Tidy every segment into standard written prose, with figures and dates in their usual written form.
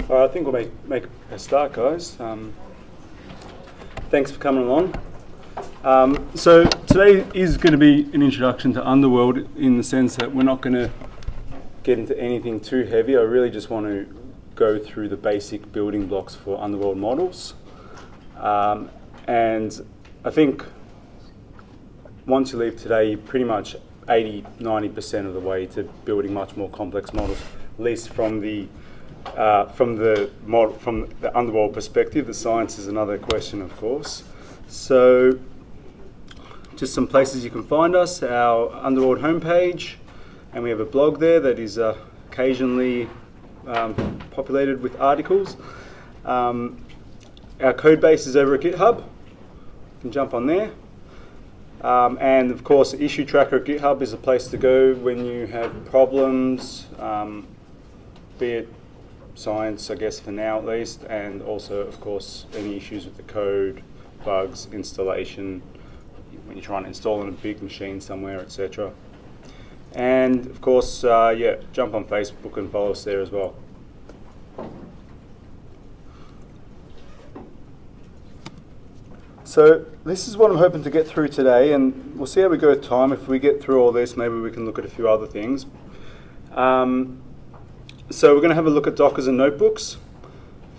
I think we'll make a start, guys. Thanks for coming along. So today is going to be an introduction to Underworld in the sense that we're not going to get into anything too heavy. I really just want to go through the basic building blocks for Underworld models. And I think once you leave today, you're pretty much 80-90% of the way to building much more complex models, at least from the Underworld perspective. The science is another question, of course. So just some places you can find us: our Underworld homepage, and we have a blog there that is occasionally populated with articles. Our code base is over at GitHub. You can jump on there. And of course, the issue tracker at GitHub is a place to go when you have problems, be it science, I guess, for now at least, and also, of course, any issues with the code, bugs, installation, when you're trying to install on a big machine somewhere, etc. And of course, jump on Facebook and follow us there as well. So this is what I'm hoping to get through today, and we'll see how we go with time. If we get through all this, maybe we can look at a few other things. So we're going to have a look at Dockers and notebooks.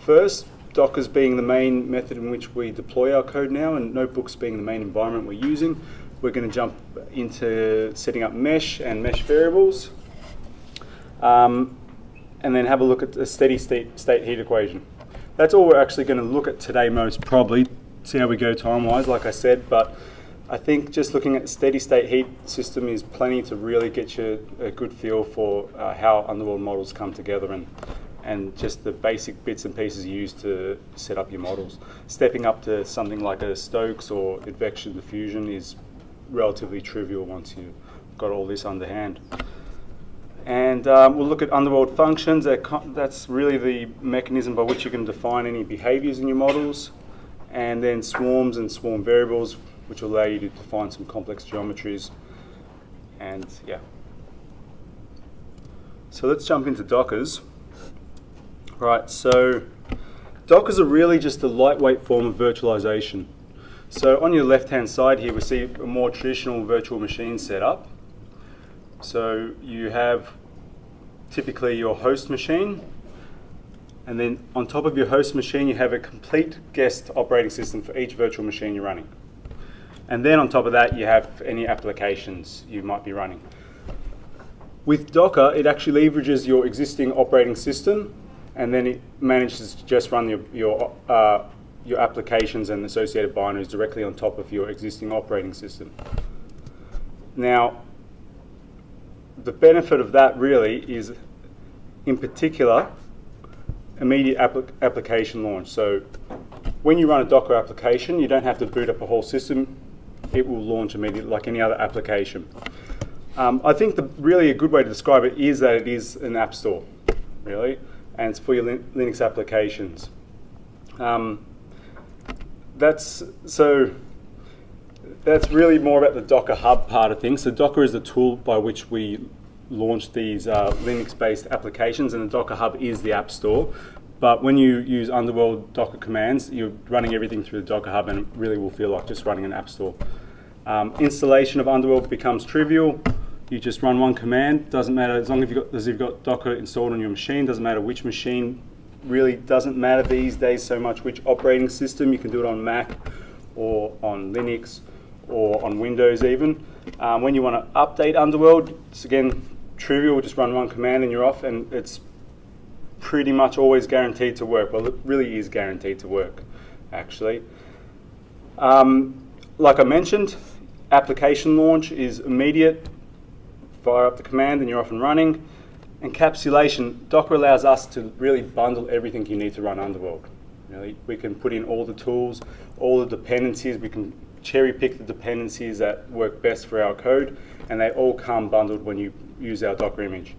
First, Dockers being the main method in which we deploy our code now, and notebooks being the main environment we're using. We're going to jump into setting up mesh and mesh variables, and then have a look at the steady state heat equation. That's all we're actually going to look at today, most probably. See how we go time-wise, like I said, but I think just looking at the steady state heat system is plenty to really get you a good feel for how Underworld models come together and just the basic bits and pieces used to set up your models. Stepping up to something like a Stokes or advection diffusion is relatively trivial once you've got all this underhand. And we'll look at Underworld functions. That's really the mechanism by which you can define any behaviors in your models. And then swarms and swarm variables, which will allow you to define some complex geometries. And yeah. So let's jump into Dockers. Right, so Dockers are really just a lightweight form of virtualization. So on your left-hand side here, we see a more traditional virtual machine setup. So you have typically your host machine, and then on top of your host machine, you have a complete guest operating system for each virtual machine you're running. And then on top of that, you have any applications you might be running. With Docker, it actually leverages your existing operating system, and then it manages to just run your applications and associated binaries directly on top of your existing operating system. Now, the benefit of that really is, in particular, immediate application launch. So when you run a Docker application, you don't have to boot up a whole system. It will launch immediately like any other application. I think really a good way to describe it is that it is an app store, really, and it's for your Linux applications. That's really more about the Docker Hub part of things. So Docker is the tool by which we launch these Linux-based applications, and the Docker Hub is the app store. But when you use Underworld Docker commands, you're running everything through the Docker Hub, and it really will feel like just running an app store. Installation of Underworld becomes trivial. You just run one command. Doesn't matter as long as you've got Docker installed on your machine. Doesn't matter which machine. Really doesn't matter these days so much which operating system. You can do it on Mac or on Linux or on Windows even. When you want to update Underworld, it's again trivial. Just run one command and you're off, and it's pretty much always guaranteed to work. Well, it really is guaranteed to work, actually. Like I mentioned, application launch is immediate. Fire up the command and you're off and running. Encapsulation, Docker allows us to really bundle everything you need to run Underworld. Really, we can put in all the tools, all the dependencies. We can cherry pick the dependencies that work best for our code, and they all come bundled when you use our Docker image.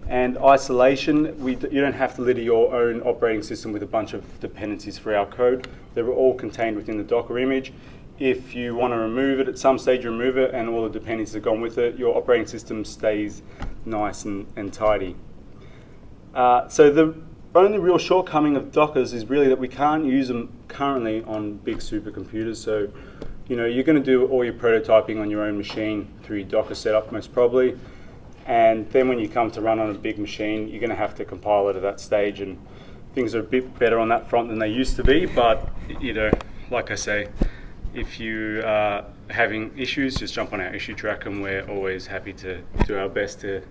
And isolation, you don't have to litter your own operating system with a bunch of dependencies for our code. They're all contained within the Docker image. If you want to remove it at some stage, you remove it, and all the dependencies have gone with it. Your operating system stays nice and tidy. So only real shortcoming of Dockers is really that we can't use them currently on big supercomputers. So, you're going to do all your prototyping on your own machine through your Docker setup most probably. And then when you come to run on a big machine, you're going to have to compile it at that stage, and things are a bit better on that front than they used to be. But, like I say, if you are having issues, just jump on our issue track, and we're always happy to do our best to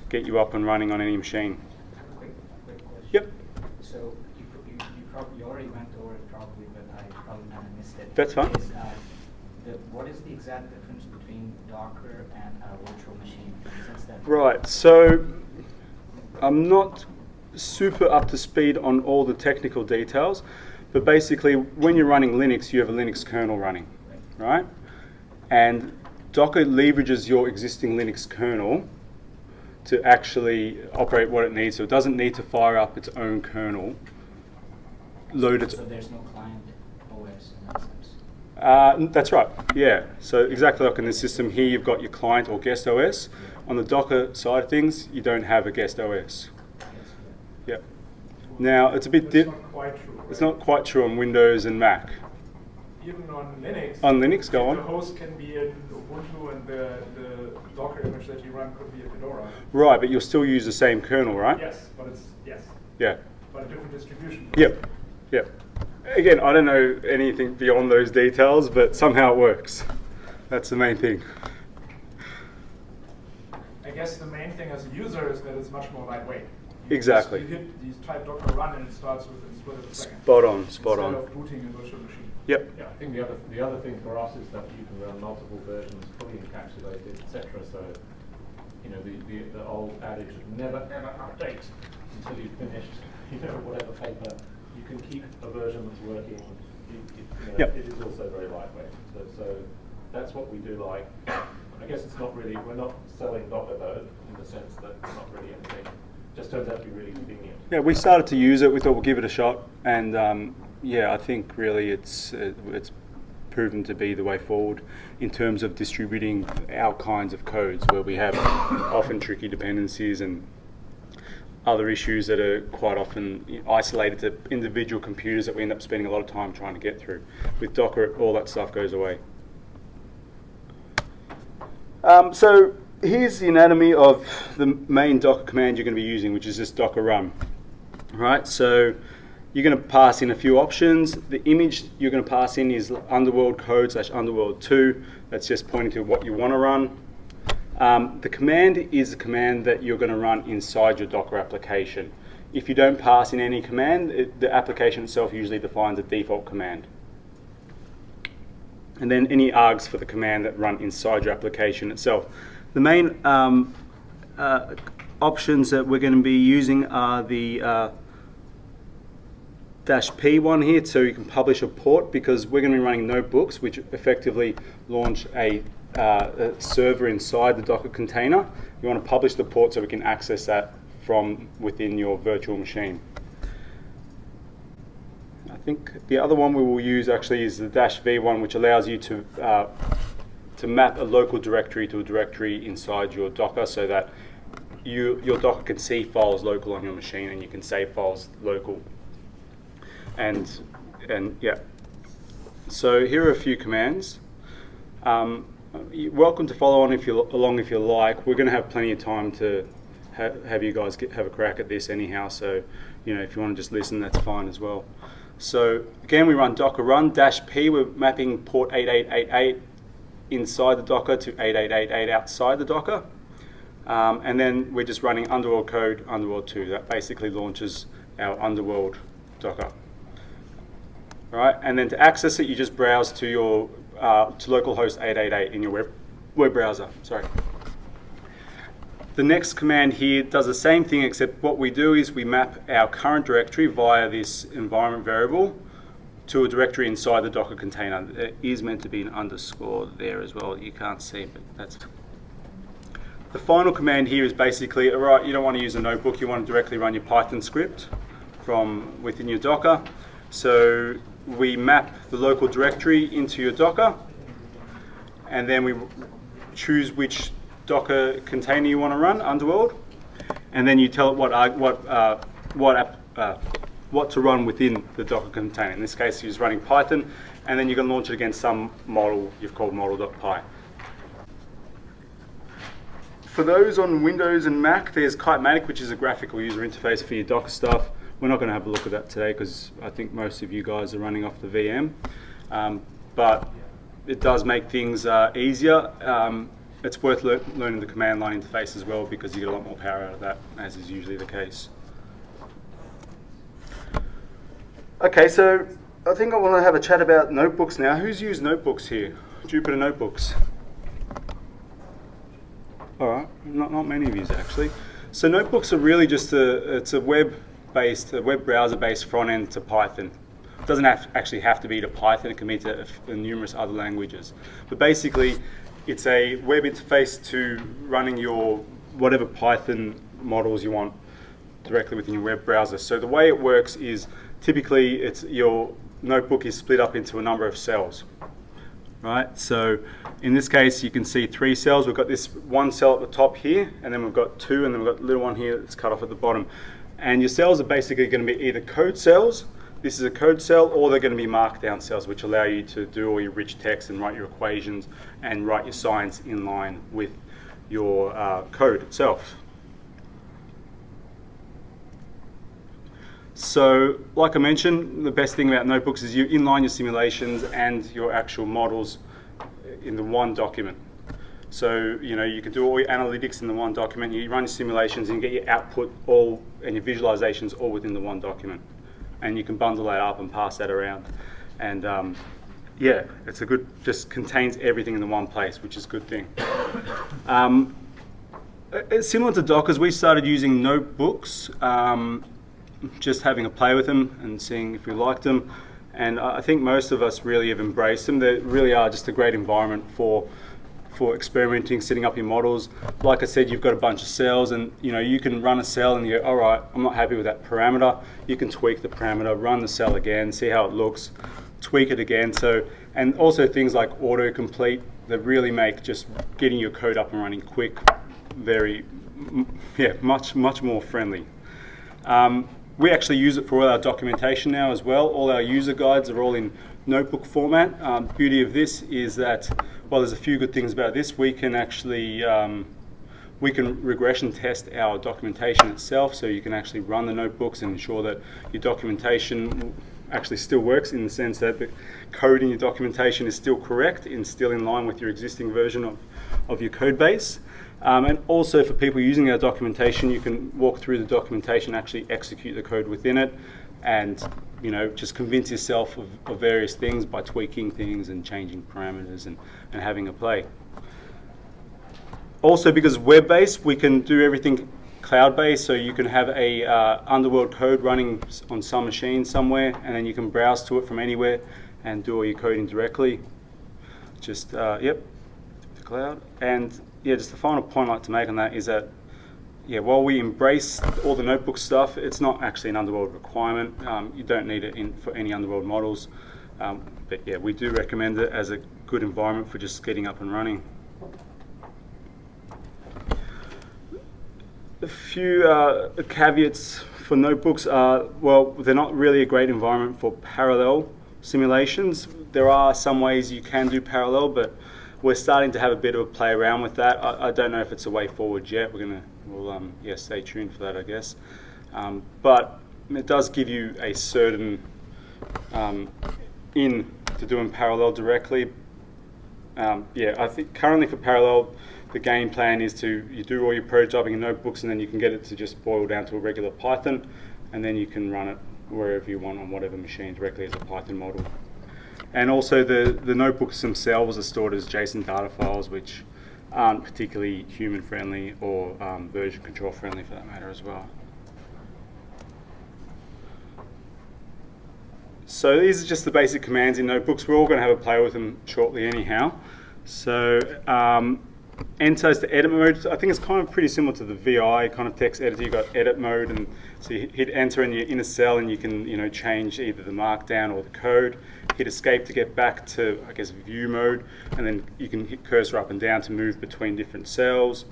get you up and running on any machine. Quick question. Yep. So you already went over it probably, but I probably kind of missed it. That's fine. What is the exact difference between Docker and a virtual machine? In the sense that Right, so I'm not super up to speed on all the technical details, but basically when you're running Linux, you have a Linux kernel running, right? And Docker leverages your existing Linux kernel to actually operate what it needs. So it doesn't need to fire up its own kernel, load it. So there's no client OS in that sense? That's right, yeah. So exactly like in the system here, you've got your client or guest OS. On the Docker side of things, you don't have a guest OS. Yeah. Now, it's a bit It's not quite true. Right? It's not quite true on Windows and Mac. Even on Linux. On Linux, go on. The host can be in Ubuntu, and the Docker image that you run could be a Fedora. Right, but you'll still use the same kernel, right? Yes, but it's Yeah. but a different distribution. Yep. Yep. Again, I don't know anything beyond those details, but somehow it works. That's the main thing. I guess the main thing as a user is that it's much more lightweight. Exactly. You type Docker run and it starts within a split of a second. Spot on. Instead of booting a virtual machine. Yep. Yeah, I think the other thing for us is that you can run multiple versions, fully encapsulated, etc. So, the old adage of never update until you've finished, whatever paper. You can keep a version that's working. Yep. It is also very lightweight. So that's what we do like. I guess we're not selling Docker though, in the sense that it's not really anything. Just turns out to be really convenient. Yeah, we started to use it. We thought we'll give it a shot, and I think really it's proven to be the way forward in terms of distributing our kinds of codes, where we have often tricky dependencies and other issues that are quite often isolated to individual computers that we end up spending a lot of time trying to get through. With Docker, all that stuff goes away. So here's the anatomy of the main Docker command you're going to be using, which is this Docker run. Right, so you're going to pass in a few options. The image you're going to pass in is Underworld code / Underworld 2. That's just pointing to what you want to run. The command is a command that you're going to run inside your Docker application. If you don't pass in any command, the application itself usually defines a default command. And then any args for the command that run inside your application itself. The main options that we're going to be using are the -P one here, so you can publish a port, because we're going to be running notebooks, which effectively launch a server inside the Docker container. You want to publish the port so we can access that from within your virtual machine. I think the other one we will use actually is the -V one, which allows you to map a local directory to a directory inside your Docker, so that your Docker can see files local on your machine, and you can save files local. And yeah. So here are a few commands. You're welcome to follow on if you like. We're going to have plenty of time to have you guys have a crack at this anyhow. So if you want to just listen, that's fine as well. So again, we run Docker run -P. We're mapping port 8888 inside the Docker to 8888 outside the Docker. And then we're just running Underworld code, Underworld 2. That basically launches our Underworld Docker. Right, and then to access it, you just browse to your to localhost 888 in your web browser. Sorry. The next command here does the same thing, except what we do is we map our current directory via this environment variable to a directory inside the Docker container. There is meant to be an underscore there as well. You can't see, but that's. The final command here is basically, all right, you don't want to use a notebook, you want to directly run your Python script from within your Docker. So we map the local directory into your Docker, and then we choose which Docker container you want to run, Underworld, and then you tell it what what to run within the Docker container. In this case, you're running Python, and then you can launch it against some model you've called model.py. For those on Windows and Mac, there's Kitematic, which is a graphical user interface for your Docker stuff. We're not going to have a look at that today because I think most of you guys are running off the VM. But it does make things easier. It's worth learning the command line interface as well because you get a lot more power out of that, as is usually the case. Okay, so I think I want to have a chat about notebooks now. Who's used notebooks here? Jupyter notebooks. All right, not many of you actually. So notebooks are really just it's a web browser-based front end to Python. It doesn't actually have to be to Python. It can be to numerous other languages. But basically, it's a web interface to running your whatever Python models you want directly within your web browser. So the way it works is typically your notebook is split up into a number of cells. Right, so in this case you can see 3 cells. We've got this one cell at the top here, and then we've got 2, and then we've got a little one here that's cut off at the bottom. And your cells are basically going to be either code cells, this is a code cell, or they're going to be markdown cells, which allow you to do all your rich text and write your equations and write your science in line with your code itself. So, like I mentioned, the best thing about notebooks is you inline your simulations and your actual models in the one document. So, you can do all your analytics in the one document, you run your simulations and you get your output and your visualizations all within the one document. And you can bundle that up and pass that around. And yeah, just contains everything in the one place, which is a good thing. Similar to Docker, we started using notebooks, just having a play with them and seeing if we liked them. And I think most of us really have embraced them. They really are just a great environment for experimenting, setting up your models. Like I said, you've got a bunch of cells, and you can run a cell and you go, all right, I'm not happy with that parameter. You can tweak the parameter, run the cell again, see how it looks, tweak it again. And also things like autocomplete that really make just getting your code up and running quick, much more friendly. We actually use it for all our documentation now as well. All our user guides are all in notebook format. Beauty of this is that, well, there's a few good things about this. We can actually regression test our documentation itself, so you can actually run the notebooks and ensure that your documentation actually still works, in the sense that the code in your documentation is still correct and still in line with your existing version of your code base. And also for people using our documentation, you can walk through the documentation, actually execute the code within it, and just convince yourself of various things by tweaking things and changing parameters and having a play. Also, because web-based, we can do everything cloud-based, so you can have a Underworld code running on some machine somewhere, and then you can browse to it from anywhere and do all your coding directly. Just, the cloud. And yeah, just the final point I'd like to make on that is that, while we embrace all the notebook stuff, it's not actually an Underworld requirement. You don't need it for any Underworld models. But yeah, we do recommend it as a good environment for just getting up and running. A few caveats for notebooks are, well, they're not really a great environment for parallel simulations. There are some ways you can do parallel, but we're starting to have a bit of a play around with that. I don't know if it's a way forward yet. We'll stay tuned for that, I guess. But it does give you a certain in to doing parallel directly. I think currently for parallel, the game plan is you do all your prototyping in notebooks, and then you can get it to just boil down to a regular Python, and then you can run it wherever you want on whatever machine directly as a Python model. And also the notebooks themselves are stored as JSON data files, which aren't particularly human friendly or version control friendly for that matter as well. So these are just the basic commands in notebooks. We're all going to have a play with them shortly anyhow. So enter is the edit mode. I think it's kind of pretty similar to the VI kind of text editor. You've got edit mode, and so you hit enter in your inner cell, and you can change either the markdown or the code. Hit escape to get back to, I guess, view mode, and then you can hit cursor up and down to move between different cells.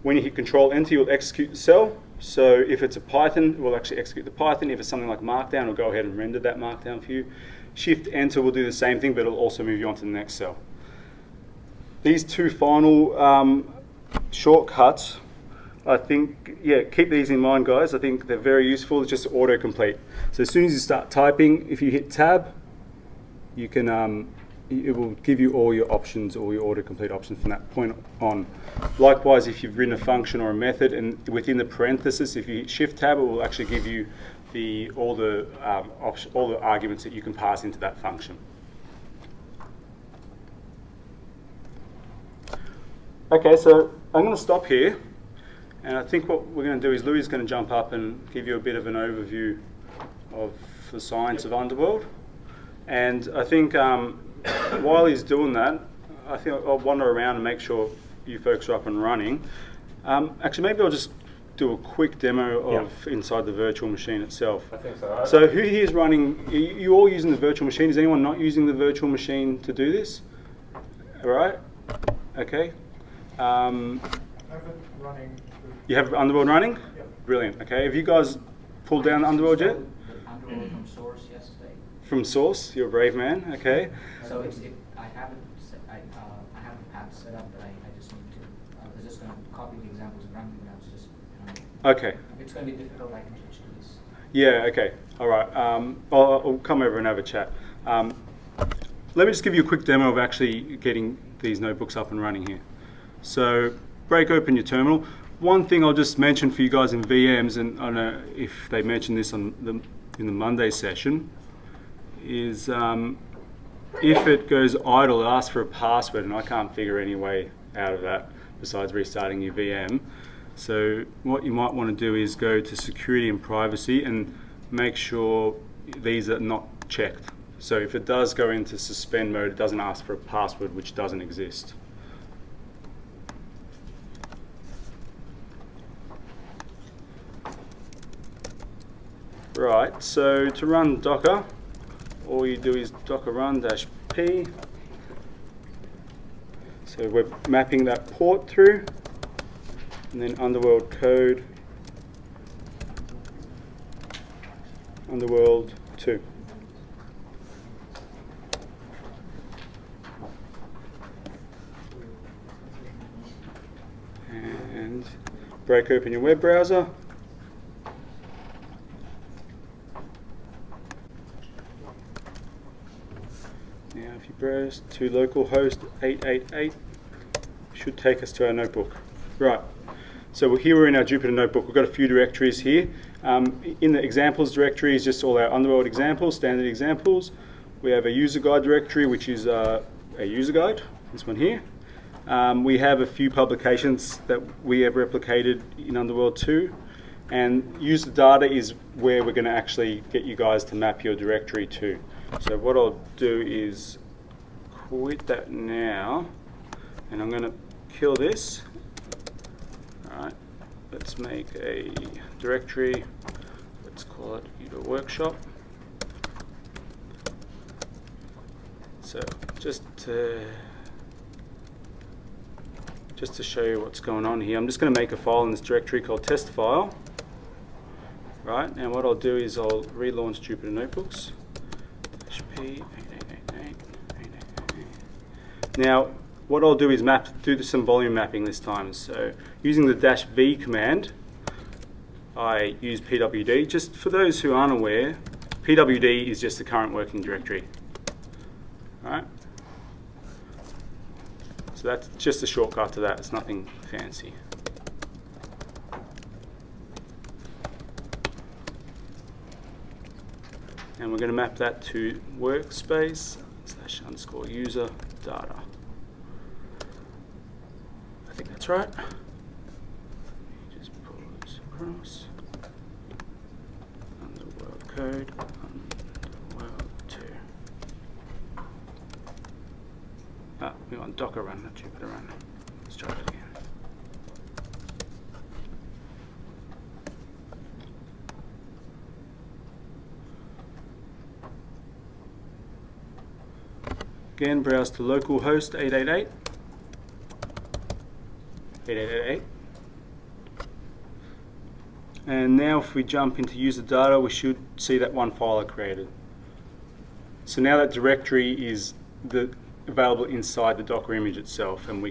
When you hit control enter, you'll execute the cell. So if it's a Python, we'll actually execute the Python. If it's something like Markdown, we'll go ahead and render that Markdown for you. Shift Enter will do the same thing, but it'll also move you on to the next cell. These two final shortcuts, I think, yeah, keep these in mind, guys. I think they're very useful. It's just autocomplete. So as soon as you start typing, if you hit Tab, you can, it will give you all your options, all your autocomplete options from that point on. Likewise, if you've written a function or a method, and within the parenthesis, if you hit Shift Tab, it will actually give you all the arguments that you can pass into that function. Okay, so I'm going to stop here, and I think what we're going to do is Louis is going to jump up and give you a bit of an overview of the science of Underworld. And I think while he's doing that, I think I'll wander around and make sure you folks are up and running. Actually, maybe I'll just do a quick demo of inside the virtual machine itself. I think so. So who here is running, you all using the virtual machine? Is anyone not using the virtual machine to do this? All right, okay. I have it running. You have Underworld running? Yep. Brilliant. Okay. Have you guys pulled down Underworld yet? Underworld from source yesterday. From source? You're a brave man. Okay. So I have the path set up, but I just need to. I was just going to copy the examples and run them. Now it's just. Okay. If it's going to be difficult, I can switch to this. Yeah. Okay. All right. I'll come over and have a chat. Let me just give you a quick demo of actually getting these notebooks up and running here. So break open your terminal. One thing I'll just mention for you guys in VMs, and I don't know if they mentioned this in the Monday session, is if it goes idle, it asks for a password, and I can't figure any way out of that besides restarting your VM. So what you might want to do is go to security and privacy and make sure these are not checked. So if it does go into suspend mode, it doesn't ask for a password, which doesn't exist. Right, so to run Docker, all you do is docker run-p. So we're mapping that port through, and then Underworld code, Underworld 2. And break open your web browser. Now if you browse to localhost 888, should take us to our notebook. Right, so here we're in our Jupyter notebook. We've got a few directories here. In the examples directory is just all our Underworld examples, standard examples. We have a user guide directory, which is a user guide, this one here. We have a few publications that we have replicated in Underworld 2. And user data is where we're going to actually get you guys to map your directory to. So what I'll do is quit that now, and I'm going to kill this. All right, let's make a directory. Let's call it User Workshop. So just to show you what's going on here, I'm just going to make a file in this directory called test file. Right, and what I'll do is I'll relaunch Jupyter Notebooks. P 8888. Now, what I'll do is do some volume mapping this time. So, using the -v command, I use pwd. Just for those who aren't aware, pwd is just the current working directory. All right. So that's just a shortcut to that. It's nothing fancy. And we're going to map that to workspace /_user data. I think that's right. Just pull this across. Underworld code, Underworld 2. We want Docker run, not Jupyter run. Let's try it again. Again, browse to localhost 888. 8888. And now if we jump into user data, we should see that one file I created. So now that directory is available inside the Docker image itself, and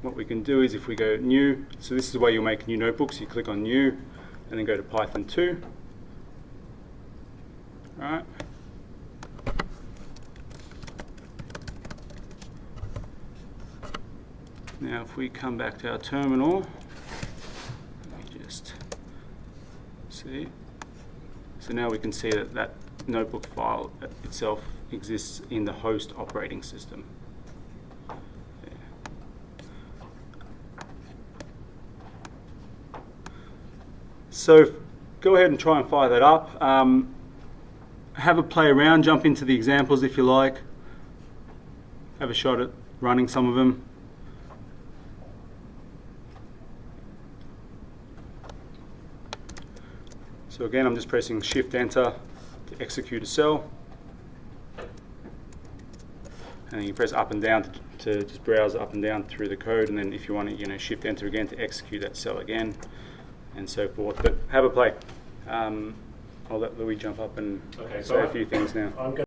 what we can do is if we go new, so this is the way you'll make new notebooks. You click on new and then go to Python 2. All right. Now if we come back to our terminal, let me just see. So now we can see that that notebook file itself exists in the host operating system. So go ahead and try and fire that up. Have a play around, jump into the examples if you like. Have a shot at running some of them. So again, I'm just pressing Shift Enter to execute a cell. And then you press up and down to just browse up and down through the code, and then if you want to, Shift Enter again to execute that cell again, and so forth. But have a play. I'll let Louis jump up and say a few things now.